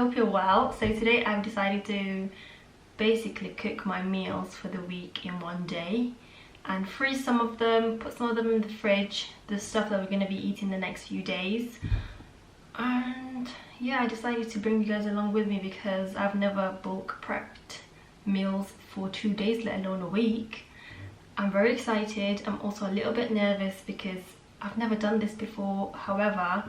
hope you're well. So today I've decided to basically cook my meals for the week in one day and freeze some of them, put some of them in the fridge, the stuff that we're going to be eating the next few days. And yeah, I decided to bring you guys along with me because I've never bulk prepped meals for 2 days, let alone a week. I'm very excited. I'm also a little bit nervous because I've never done this before. However,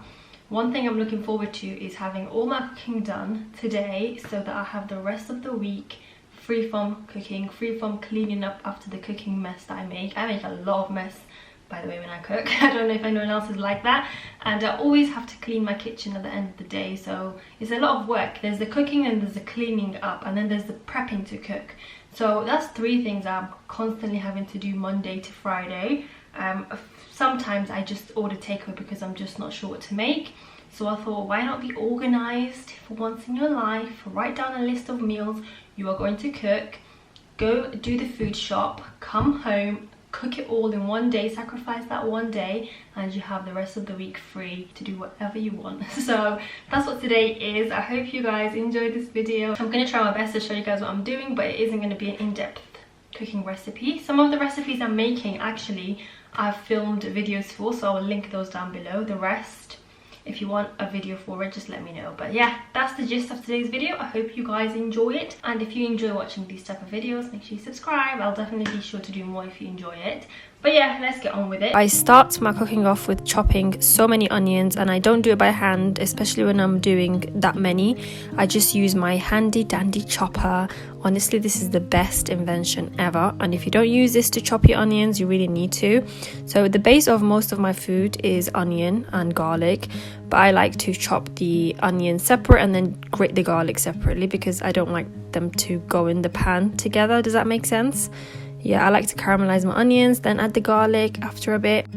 one thing I'm looking forward to is having all my cooking done today so that I have the rest of the week free from cooking, free from cleaning up after the cooking mess that I make. I make a lot of mess, by the way, when I cook. I don't know if anyone else is like that. And I always have to clean my kitchen at the end of the day, so it's a lot of work. There's the cooking and there's the cleaning up, and then there's the prepping to cook. So that's 3 things I'm constantly having to do Monday to Friday. Sometimes I just order takeaway because I'm just not sure what to make. So I thought, why not be organized for once in your life? Write down a list of meals you are going to cook, go do the food shop, come home, cook it all in one day, sacrifice that one day, and you have the rest of the week free to do whatever you want. So that's what today is. I hope you guys enjoyed this video. I'm going to try my best to show you guys what I'm doing, but it isn't going to be an in-depth cooking recipe. Some of the recipes I'm making, actually, I've filmed videos for, so I'll link those down below. The rest, if you want a video for it, just let me know. But yeah, that's the gist of today's video. I hope you guys enjoy it, and if you enjoy watching these type of videos, make sure you subscribe. I'll definitely be sure to do more if you enjoy it. But yeah, let's get on with it. I start my cooking off with chopping so many onions, and I don't do it by hand, especially when I'm doing that many. I just use my handy dandy chopper. Honestly, this is the best invention ever, and if you don't use this to chop your onions, you really need to. So the base of most of my food is onion and garlic, but I like to chop the onion separate and then grate the garlic separately because I don't like them to go in the pan together. Does that make sense? Yeah, I like to caramelize my onions, then add the garlic after a bit.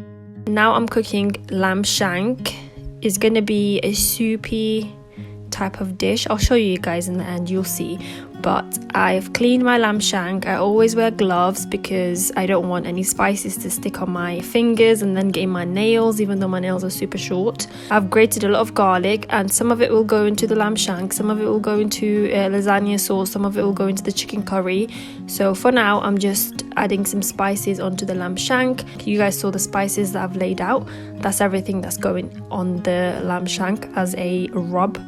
Now I'm cooking lamb shank. It's gonna be a soupy type of dish. I'll show you guys in the end, you'll see. But I've cleaned my lamb shank. I always wear gloves because I don't want any spices to stick on my fingers and then get in my nails, even though my nails are super short. I've grated a lot of garlic, and some of it will go into the lamb shank, some of it will go into lasagna sauce, some of it will go into the chicken curry. So for now, I'm just adding some spices onto the lamb shank. You guys saw the spices that I've laid out. That's everything that's going on the lamb shank as a rub,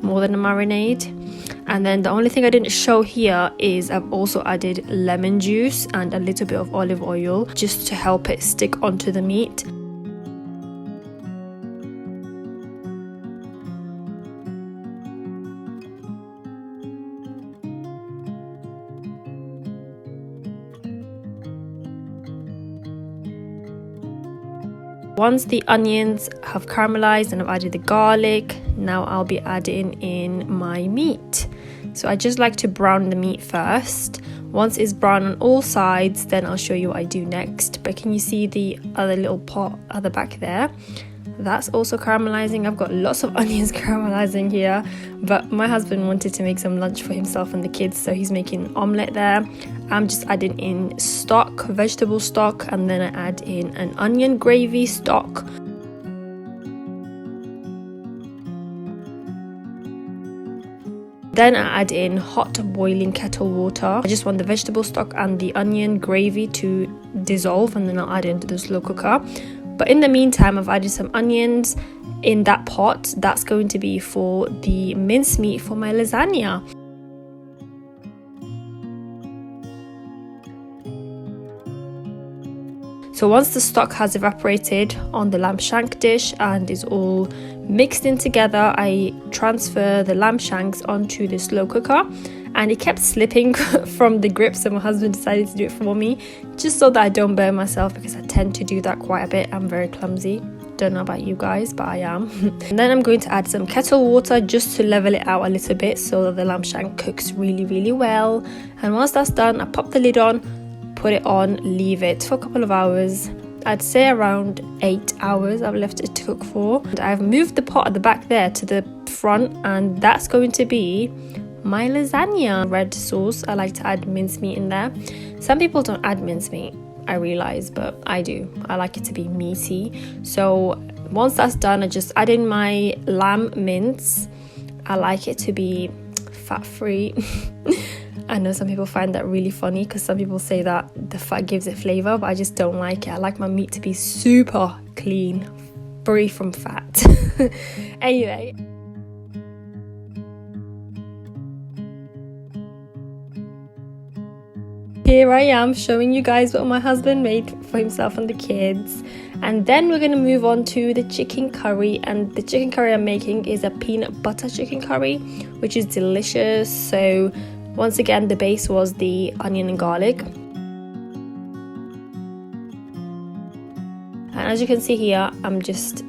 more than a marinade. And then the only thing I didn't show here is I've also added lemon juice and a little bit of olive oil just to help it stick onto the meat. Once the onions have caramelized and I've added the garlic, now I'll be adding in my meat. So I just like to brown the meat first. Once it's brown on all sides, then I'll show you what I do next. But can you see the other little pot at the back there? That's also caramelizing. I've got lots of onions caramelizing here, but my husband wanted to make some lunch for himself and the kids, so he's making an omelette there. I'm just adding in stock, vegetable stock, and then I add in an onion gravy stock. Then I add in hot boiling kettle water. I just want the vegetable stock and the onion gravy to dissolve, and then I'll add it into the slow cooker. But in the meantime, I've added some onions in that pot. That's going to be for the mincemeat for my lasagna. So once the stock has evaporated on the lamb shank dish and is all mixed in together, I transfer the lamb shanks onto the slow cooker, and it kept slipping from the grip, so my husband decided to do it for me just so that I don't burn myself, because I tend to do that quite a bit. I'm very clumsy. Don't know about you guys, but I am. And then I'm going to add some kettle water just to level it out a little bit so that the lamb shank cooks really well. And once that's done, I pop the lid on, put it on, leave it for a couple of hours. I'd say around 8 hours I've left it to cook for. And I've moved the pot at the back there to the front, and that's going to be my lasagna. Red sauce, I like to add mincemeat in there. Some people don't add mincemeat, I realize, but I do. I like it to be meaty. So once that's done, I just add in my lamb mince, I like it to be fat-free. I know some people find that really funny because some people say that the fat gives it flavor, but I just don't like it. I like my meat to be super clean, free from fat. Anyway, here I am showing you guys what my husband made for himself and the kids. And then we're going to move on to the chicken curry. And the chicken curry I'm making is a peanut butter chicken curry, which is delicious. So once again, the base was the onion and garlic. And as you can see here, I'm just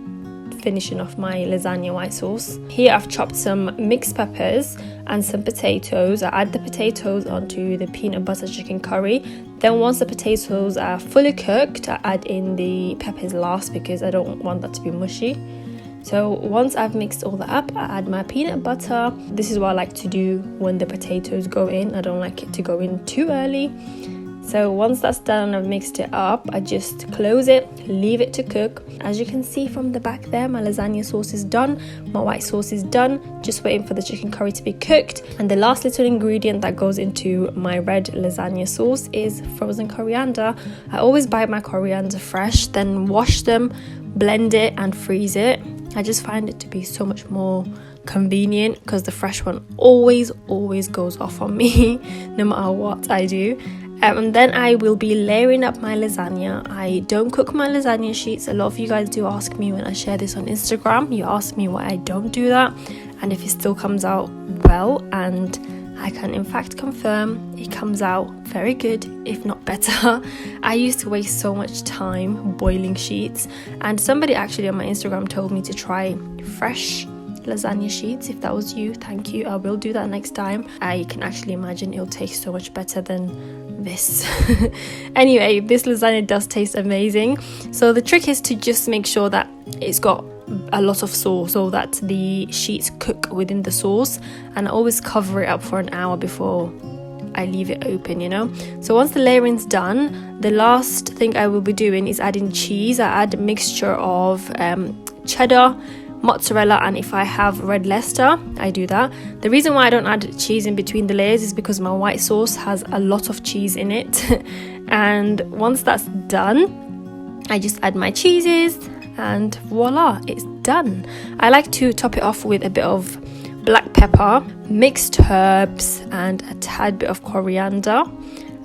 finishing off my lasagna white sauce. Here I've chopped some mixed peppers and some potatoes. I add the potatoes onto the peanut butter chicken curry. Then once the potatoes are fully cooked, I add in the peppers last because I don't want that to be mushy. So once I've mixed all that up, I add my peanut butter. This is what I like to do when the potatoes go in. I don't like it to go in too early. So once that's done and I've mixed it up, I just close it, leave it to cook. As you can see from the back there, my lasagna sauce is done, my white sauce is done, just waiting for the chicken curry to be cooked. And the last little ingredient that goes into my red lasagna sauce is frozen coriander. I always buy my coriander fresh, then wash them, blend it and freeze it. I just find it to be so much more convenient because the fresh one always goes off on me no matter what I do. And then I will be layering up my lasagna. I don't cook my lasagna sheets. A lot of you guys do ask me when I share this on Instagram. You ask me why I don't do that and if it still comes out well, and I can in fact confirm it comes out very good, if not better. I used to waste so much time boiling sheets, and somebody actually on my Instagram told me to try fresh lasagna sheets. If that was you, thank you. I will do that next time. I can actually imagine it'll taste so much better than this. Anyway, this lasagna does taste amazing. So the trick is to just make sure that it's got a lot of sauce so that the sheets cook within the sauce, and I always cover it up for an hour before I leave it open, you know. So once the layering's done, the last thing I will be doing is adding cheese. I add a mixture of cheddar, mozzarella, and if I have red Leicester, I do that. The reason why I don't add cheese in between the layers is because my white sauce has a lot of cheese in it. And once that's done, I just add my cheeses and voila, it's done. I like to top it off with a bit of black pepper, mixed herbs and a tad bit of coriander,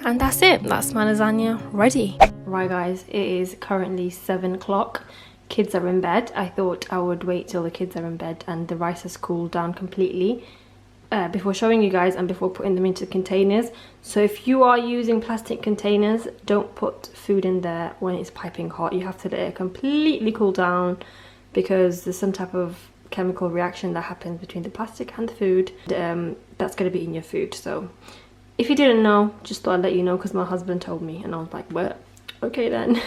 and that's it. That's my lasagna ready. Right guys, it is currently 7 o'clock. Kids are in bed. I thought I would wait till the kids are in bed and the rice has cooled down completely before showing you guys and before putting them into containers. So if you are using plastic containers, don't put food in there when it's piping hot. You have to let it completely cool down because there's some type of chemical reaction that happens between the plastic and the food. That's going to be in your food. So if you didn't know, just thought I'd let you know because my husband told me and I was like, what? Okay then.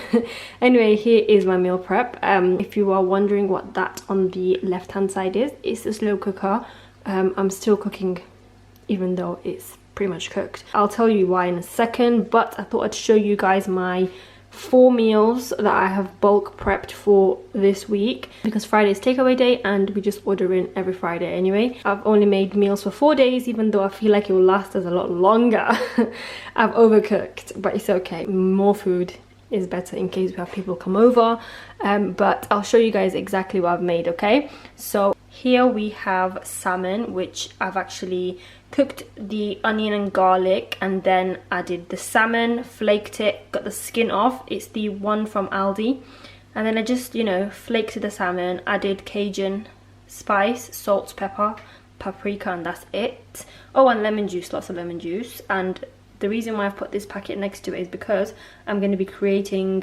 Anyway, here is my meal prep. If you are wondering what that on the left hand side is, it's a slow cooker. I'm still cooking even though it's pretty much cooked. I'll tell you why in a second, but I thought I'd show you guys my 4 meals that I have bulk prepped for this week because Friday is takeaway day and we just order in every Friday anyway. I've only made meals for 4 days even though I feel like it will last us a lot longer. I've overcooked, but it's okay. More food is better in case we have people come over, but I'll show you guys exactly what I've made, okay? So here we have salmon, which I've actually cooked the onion and garlic and then added the salmon, flaked it, got the skin off. It's the one from Aldi. And then I just, you know, flaked the salmon, added Cajun spice, salt, pepper, paprika, and that's it. Oh, and lemon juice, lots of lemon juice. And the reason why I've put this packet next to it is because I'm going to be creating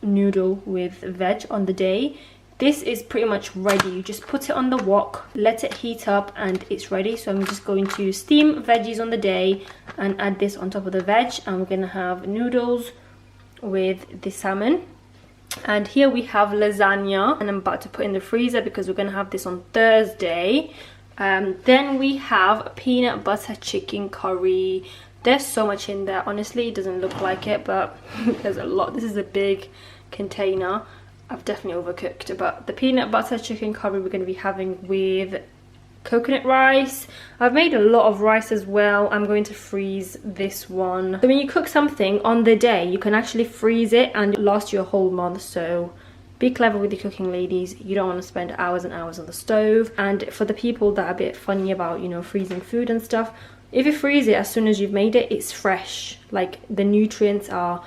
noodle with veg on the day. This is pretty much ready. You just put it on the wok, let it heat up, and it's ready. So I'm just going to steam veggies on the day and add this on top of the veg. And we're going to have noodles with the salmon. And here we have lasagna, and I'm about to put in the freezer because we're going to have this on Thursday. Then we have peanut butter chicken curry. There's so much in there. Honestly, it doesn't look like it, but there's a lot. This is a big container. I've definitely overcooked, but the peanut butter chicken curry we're going to be having with coconut rice. I've made a lot of rice as well. I'm going to freeze this one. So when you cook something on the day, you can actually freeze it and it lasts you a whole month. So be clever with your cooking, ladies. You don't want to spend hours and hours on the stove. And for the people that are a bit funny about, you know, freezing food and stuff, if you freeze it as soon as you've made it, it's fresh. Like, the nutrients are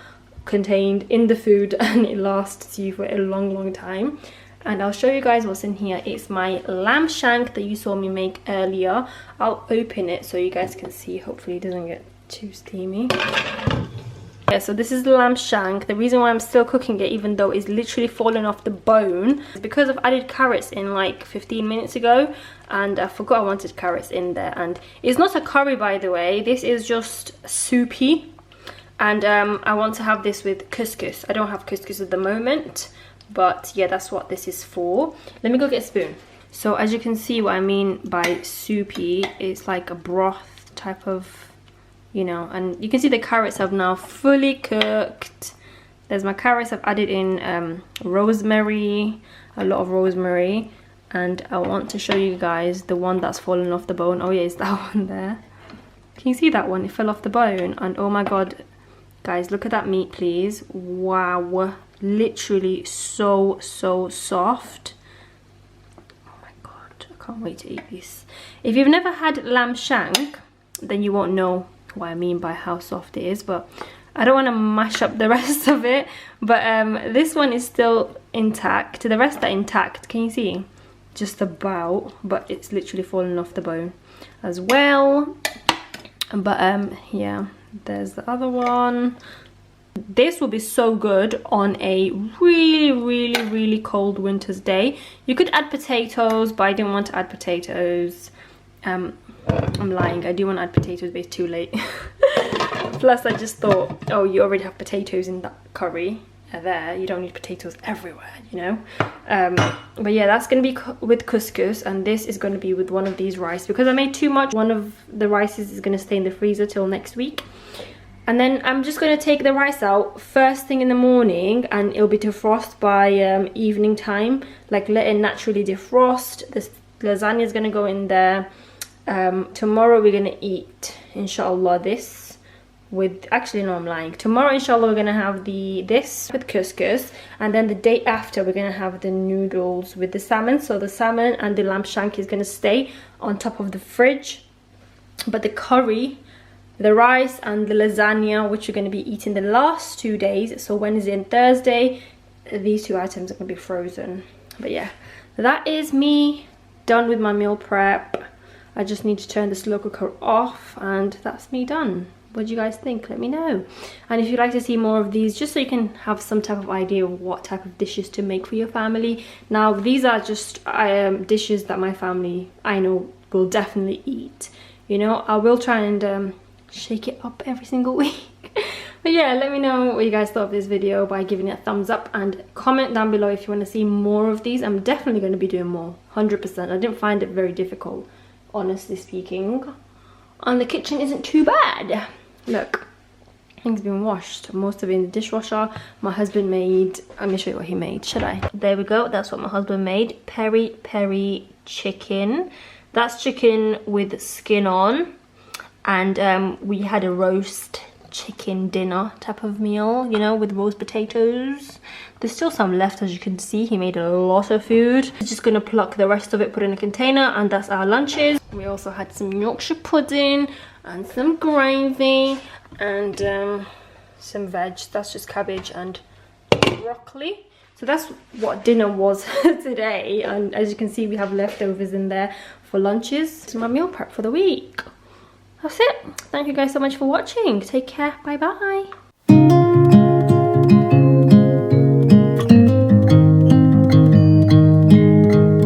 contained in the food and it lasts you for a long time. And I'll show you guys what's in here. It's my lamb shank that you saw me make earlier. I'll open it so you guys can see. Hopefully it doesn't get too steamy. Yeah, so this is the lamb shank. The reason why I'm still cooking it, even though it's literally fallen off the bone, is because I've added carrots in like 15 minutes ago, and I forgot I wanted carrots in there. And it's not a curry, by the way. This is just soupy, and I want to have this with couscous. I don't have couscous at the moment, but yeah, that's what this is for. Let me go get a spoon. So as you can see, what I mean by soupy, it's like a broth type of, you know, and you can see the carrots have now fully cooked. There's my carrots. I've added in rosemary, a lot of rosemary, and I want to show you guys the one that's fallen off the bone. Oh yeah, it's that one there. Can you see that one? It fell off the bone, and oh my god, guys, look at that meat, please. Wow, literally so soft. Oh my god, I can't wait to eat this. If you've never had lamb shank, then you won't know what I mean by how soft it is, but I don't want to mash up the rest of it. But this one is still intact. The rest are intact. Can you see? Just about, but it's literally fallen off the bone as well. But yeah, there's the other one. This will be so good on a really cold winter's day. You could add potatoes, but I didn't want to add potatoes. I'm lying, I do want to add potatoes, but it's too late. Plus I just thought, oh, you already have potatoes in that curry there, you don't need potatoes everywhere, you know. But yeah, that's going to be with couscous, and this is going to be with one of these rice. Because I made too much, one of the rices is going to stay in the freezer till next week. And then I'm just going to take the rice out first thing in the morning, and it'll be defrost by evening time. Like, let it naturally defrost. This lasagna is going to go in there. Tomorrow we're going to eat, inshallah, this with, actually no, I'm lying. Tomorrow, inshallah, we're going to have this with couscous. And then the day after, we're going to have the noodles with the salmon. So the salmon and the lamb shank is going to stay on top of the fridge. But the curry, the rice and the lasagna, which we're going to be eating the last 2 days, so Wednesday and Thursday, these two items are going to be frozen. But yeah, that is me done with my meal prep. I just need to turn the slow cooker off, and that's me done. What do you guys think? Let me know. And if you'd like to see more of these, just so you can have some type of idea of what type of dishes to make for your family. Now, these are just dishes that my family, I know, will definitely eat. You know, I will try and shake it up every single week. But yeah, let me know what you guys thought of this video by giving it a thumbs up, and comment down below if you want to see more of these. I'm definitely going to be doing more, 100%. I didn't find it very difficult, honestly speaking. And the kitchen isn't too bad. Look, things been washed, most of it in the dishwasher. My husband made, let me show you what he made, should I? There we go, that's what my husband made. Peri peri chicken. That's chicken with skin on. And we had a roast chicken dinner type of meal, you know, with roast potatoes. There's still some left, as you can see. He made a lot of food. We're just gonna pluck the rest of it, put it in a container, and that's our lunches. We also had some Yorkshire pudding and some gravy and some veg. That's just cabbage and broccoli. So that's what dinner was today, and as you can see, we have leftovers in there for lunches. It's my meal prep for the week. That's it. Thank you guys so much for watching. Take care. Bye bye.